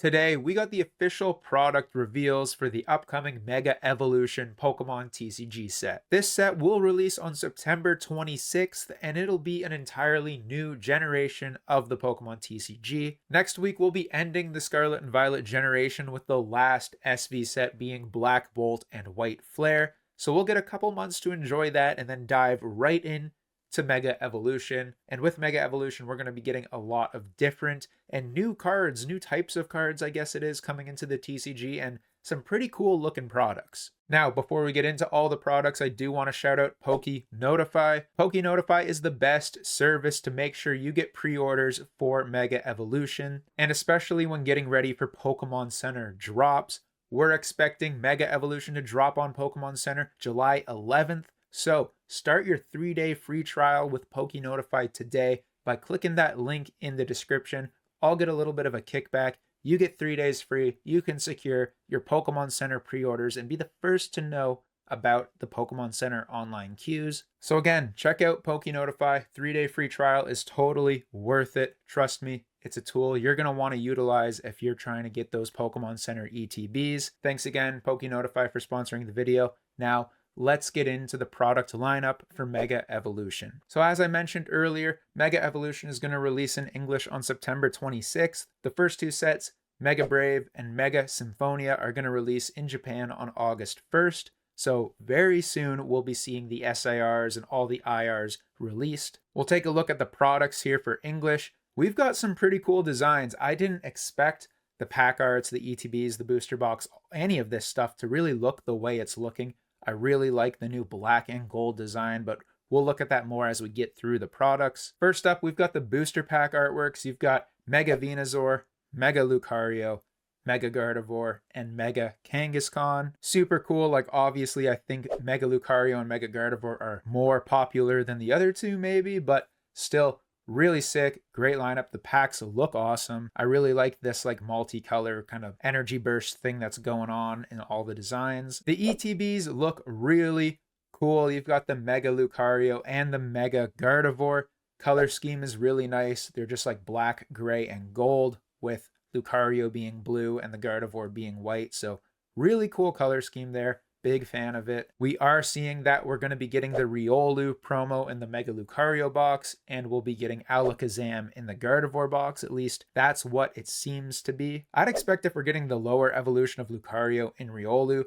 Today, we got the official product reveals for the upcoming Mega Evolution Pokemon TCG set. This set will release on September 26th, and it'll be an entirely new generation of the Pokemon TCG. Next week, we'll be ending the Scarlet and Violet generation with the last SV set being Black Bolt and White Flare. So we'll get a couple months to enjoy that and then dive right in to Mega Evolution. And with Mega Evolution, we're going to be getting a lot of different and new cards, new types of cards, I guess it is, coming into the TCG, and some pretty cool looking products. Now, before we get into all the products, I do want to shout out PokeNotify. PokeNotify is the best service to make sure you get pre-orders for Mega Evolution, and especially when getting ready for Pokemon Center drops. We're expecting Mega Evolution to drop on Pokemon Center July 11th. So start your 3-day free trial with PokeNotify today by clicking that link in the description. I'll get a little bit of a kickback. You get 3 days free. You can secure your Pokemon Center pre-orders and be the first to know about the Pokemon Center online queues. So again, check out PokeNotify. 3-day free trial is totally worth it. Trust me, it's a tool you're going to want to utilize if you're trying to get those Pokemon Center ETBs. Thanks again, PokeNotify, for sponsoring the video. Now, let's get into the product lineup for Mega Evolution. So as I mentioned earlier, Mega Evolution is going to release in English on September 26th. The first two sets, Mega Brave and Mega Symphonia, are going to release in Japan on August 1st. So very soon we'll be seeing the SIRs and all the IRs released. We'll take a look at the products here for English. We've got some pretty cool designs. I didn't expect the pack arts, the ETBs, the booster box, any of this stuff to really look the way it's looking. I really like the new black and gold design, but we'll look at that more as we get through the products. First up, we've got the booster pack artworks. You've got Mega Venusaur, Mega Lucario, Mega Gardevoir, and Mega Kangaskhan. Super cool. Like, obviously, I think Mega Lucario and Mega Gardevoir are more popular than the other two, maybe, but still really sick. Great lineup. The packs look awesome. I really like this like multicolor kind of energy burst thing that's going on in all the designs. The ETBs look really cool. You've got the Mega Lucario and the Mega Gardevoir. Color scheme is really nice. They're just like black, gray, and gold, with Lucario being blue and the Gardevoir being white. So really cool color scheme there. Big fan of it. We are seeing that we're going to be getting the Riolu promo in the Mega Lucario box, and we'll be getting Alakazam in the Gardevoir box. At least that's what it seems to be. I'd expect if we're getting the lower evolution of Lucario in Riolu,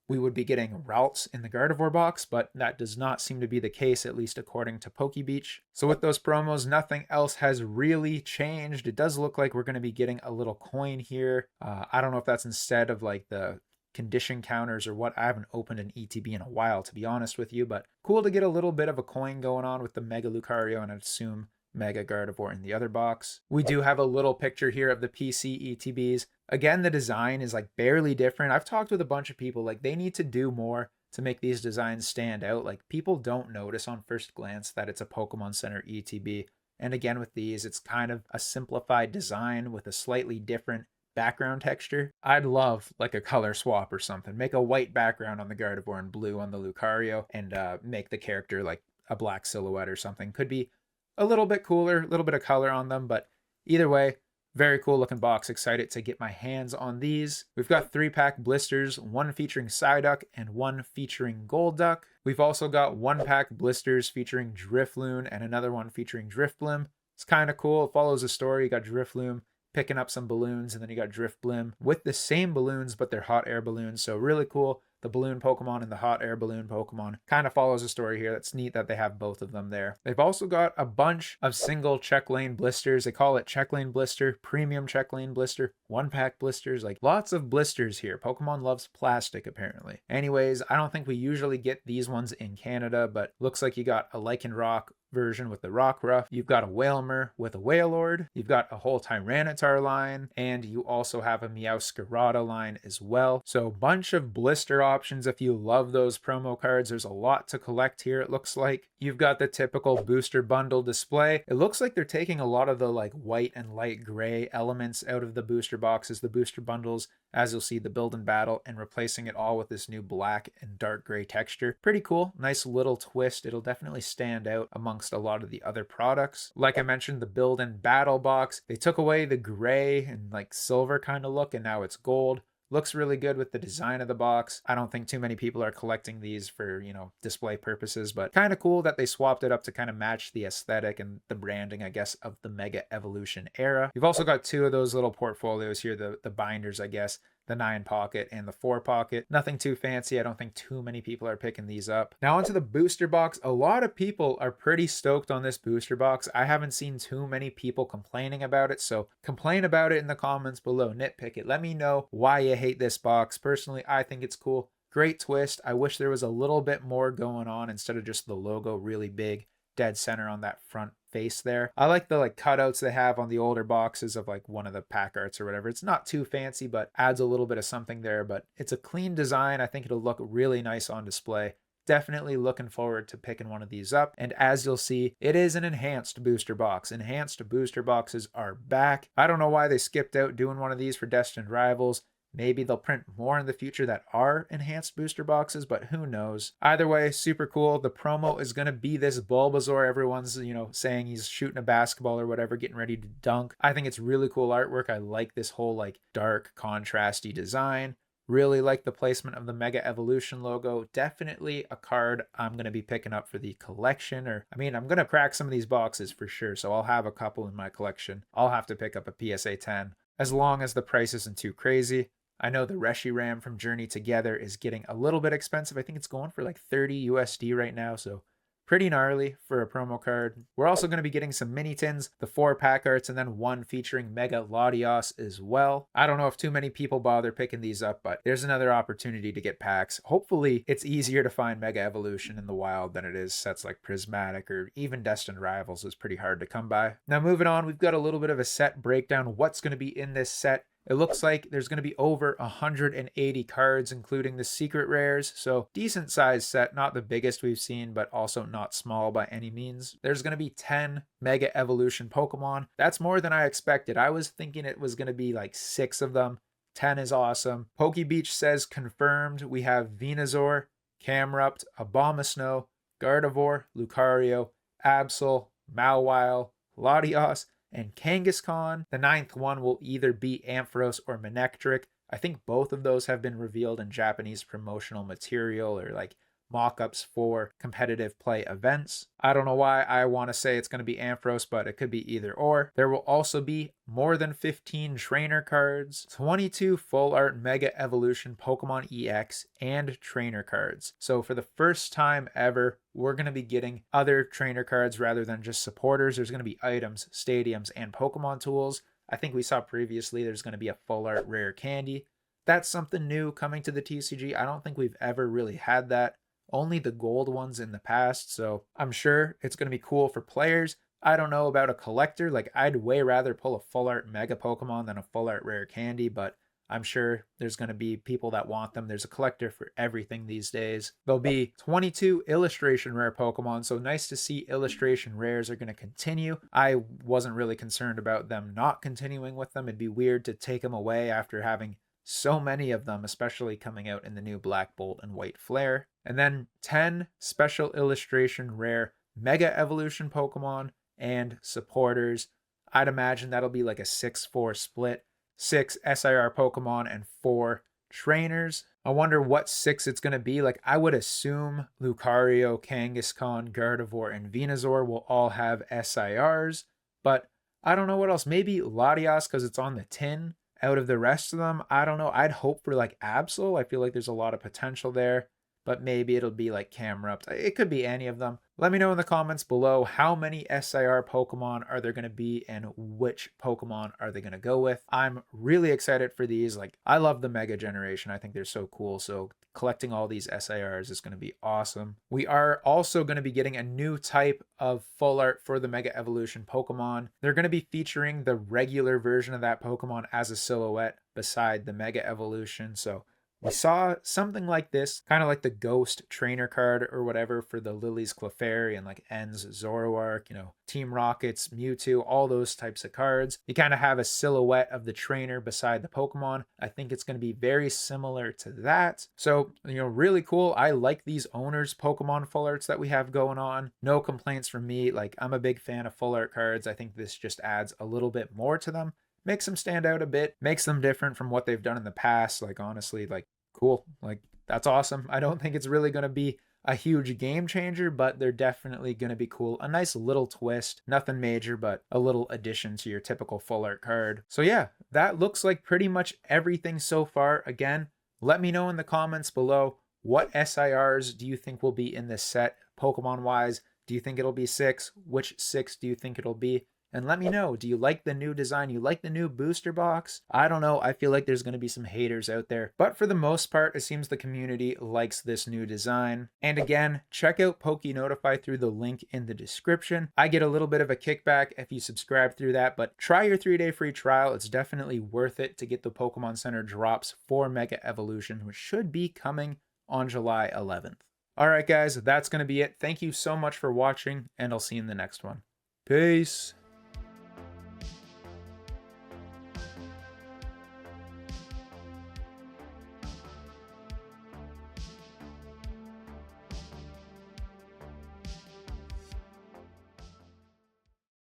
we would be getting Ralts in the Gardevoir box, but that does not seem to be the case, at least according to PokeBeach. So with those promos, nothing else has really changed. It does look like we're going to be getting a little coin here. I don't know if that's instead of like the condition counters or what. I haven't opened an ETB in a while, to be honest with you, but cool to get a little bit of a coin going on with the Mega Lucario and I'd assume Mega Gardevoir in the other box. We do have a little picture here of the PC ETBs. Again, the design is like barely different. I've talked with a bunch of people, like they need to do more to make these designs stand out. Like people don't notice on first glance that it's a Pokemon Center ETB. And again, with these, it's kind of a simplified design with a slightly different background texture. I'd love like a color swap or something. Make a white background on the Gardevoir and blue on the Lucario, and make the character like a black silhouette or something. Could be a little bit cooler, a little bit of color on them, but either way, very cool looking box. Excited to get my hands on these. We've got 3-pack blisters, one featuring Psyduck and one featuring Golduck. We've also got 1-pack blisters featuring Drifloon and another one featuring Drifblim. It's kind of cool. It follows a story. You got Drifloon picking up some balloons, and then you got Drifblim with the same balloons, but they're hot air balloons. So really cool. The balloon Pokemon and the hot air balloon Pokemon kind of follows a story here. That's neat that they have both of them there. They've also got a bunch of single check lane blisters. They call it check lane blister, premium check lane blister, 1-pack blisters, like lots of blisters here. Pokemon loves plastic apparently. Anyways, I don't think we usually get these ones in Canada, but looks like you got a Lycanroc version with the Rockruff. You've got a Wailmer with a Wailord. You've got a whole Tyranitar line, and you also have a Meowscarada line as well. So bunch of blister options if you love those promo cards. There's a lot to collect here, it looks like. You've got the typical booster bundle display. It looks like they're taking a lot of the like white and light gray elements out of the booster boxes, the booster bundles, as you'll see the build and battle, and replacing it all with this new black and dark gray texture. Pretty cool. Nice little twist. It'll definitely stand out amongst amongst a lot of the other products. Like I mentioned, the build and battle box, they took away the gray and like silver kind of look, and now it's gold. Looks really good with the design of the box. I don't think too many people are collecting these for, display purposes, but kind of cool that they swapped it up to kind of match the aesthetic and the branding, I guess, of the Mega Evolution era. You've also got two of those little portfolios here, the binders, I guess, the 9 pocket and the 4 pocket. Nothing too fancy. I don't think too many people are picking these up. Now onto the booster box. A lot of people are pretty stoked on this booster box. I haven't seen too many people complaining about it, so complain about it in the comments below. Nitpick it. Let me know why you hate this box. Personally, I think it's cool. Great twist. I wish there was a little bit more going on instead of just the logo really big dead center on that front face there. I like the cutouts they have on the older boxes of one of the pack arts or whatever. It's not too fancy, but adds a little bit of something there. But it's a clean design. I think it'll look really nice on display. Definitely looking forward to picking one of these up. And as you'll see, it is an enhanced booster box. Enhanced booster boxes are back. I don't know why they skipped out doing one of these for Destined Rivals. Maybe they'll print more in the future that are enhanced booster boxes, but who knows. Either way, super cool. The promo is going to be this Bulbasaur. Everyone's, saying he's shooting a basketball or whatever, getting ready to dunk. I think it's really cool artwork. I like this whole dark contrasty design. Really like the placement of the Mega Evolution logo. Definitely a card I'm going to be picking up for the collection. I'm going to crack some of these boxes for sure, so I'll have a couple in my collection. I'll have to pick up a PSA 10 as long as the price isn't too crazy. I know the Reshiram from Journey Together is getting a little bit expensive. I think it's going for 30 USD right now, so pretty gnarly for a promo card. We're also going to be getting some mini tins, the 4 pack arts, and then one featuring Mega Latios as well. I don't know if too many people bother picking these up, but there's another opportunity to get packs. Hopefully, it's easier to find Mega Evolution in the wild than it is sets like Prismatic or even Destined Rivals is pretty hard to come by. Now moving on, we've got a little bit of a set breakdown. What's going to be in this set? It looks like there's going to be over 180 cards, including the secret rares. So decent sized set, not the biggest we've seen, but also not small by any means. There's going to be 10 Mega Evolution Pokemon. That's more than I expected. I was thinking it was going to be 6 of them. 10 is awesome. PokeBeach says confirmed. We have Venusaur, Camerupt, Abomasnow, Gardevoir, Lucario, Absol, Mawile, Latios, and Kangaskhan. The 9th one will either be Ampharos or Manectric. I think both of those have been revealed in Japanese promotional material or mock-ups for competitive play events. I don't know why I want to say it's going to be Ampharos, but it could be either or. There will also be more than 15 trainer cards, 22 full art Mega Evolution Pokemon EX, and trainer cards. So for the first time ever, we're going to be getting other trainer cards rather than just supporters. There's going to be items, stadiums, and Pokemon tools. I think we saw previously there's going to be a full art rare candy. That's something new coming to the TCG. I don't think we've ever really had that. Only the gold ones in the past, so I'm sure it's going to be cool for players. I don't know about a collector. I'd way rather pull a full art Mega Pokemon than a full art rare candy, but I'm sure there's going to be people that want them. There's a collector for everything these days. There'll be 22 illustration rare Pokemon, so nice to see illustration rares are going to continue. I wasn't really concerned about them not continuing with them. It'd be weird to take them away after having so many of them, especially coming out in the new Black Bolt and White Flare. And then 10 special illustration rare Mega Evolution Pokemon and supporters. I'd imagine that'll be a 6-4 split. 6 SIR Pokemon and 4 trainers. I wonder what 6 it's going to be. I would assume Lucario, Kangaskhan, Gardevoir, and Venusaur will all have SIRs, but I don't know what else. Maybe Latios because it's on the tin. Out of the rest of them, I don't know. I'd hope for Absol. I feel like there's a lot of potential there, but maybe it'll be Camerupt. It could be any of them. Let me know in the comments below how many SIR Pokemon are there going to be and which Pokemon are they going to go with. I'm really excited for these. I love the Mega generation. I think they're so cool. So collecting all these SIRs is going to be awesome. We are also going to be getting a new type of full art for the Mega Evolution Pokemon. They're going to be featuring the regular version of that Pokemon as a silhouette beside the Mega Evolution. So We saw something like this, kind of like the Ghost Trainer card or whatever for the Lily's Clefairy and like En's Zoroark, Team Rocket's Mewtwo, all those types of cards. You kind of have a silhouette of the trainer beside the Pokemon. I think it's going to be very similar to that. So, really cool. I like these owners Pokemon full arts that we have going on. No complaints from me. Like, I'm a big fan of full art cards. I think this just adds a little bit more to them. Makes them stand out a bit, makes them different from what they've done in the past. Like, honestly, like, cool. Like, that's awesome. I don't think it's really going to be a huge game changer, but they're definitely going to be cool. A nice little twist, nothing major, but a little addition to your typical full art card. So yeah, that looks like pretty much everything so far. Again, let me know in the comments below, what SIRs do you think will be in this set Pokemon wise? Do you think it'll be 6? Which 6 do you think it'll be? And let me know, do you like the new design? You like the new booster box? I don't know. I feel like there's going to be some haters out there. But for the most part, it seems the community likes this new design. And again, check out PokeNotify through the link in the description. I get a little bit of a kickback if you subscribe through that, but try your 3-day free trial. It's definitely worth it to get the Pokemon Center drops for Mega Evolution, which should be coming on July 11th. All right, guys, that's going to be it. Thank you so much for watching, and I'll see you in the next one. Peace.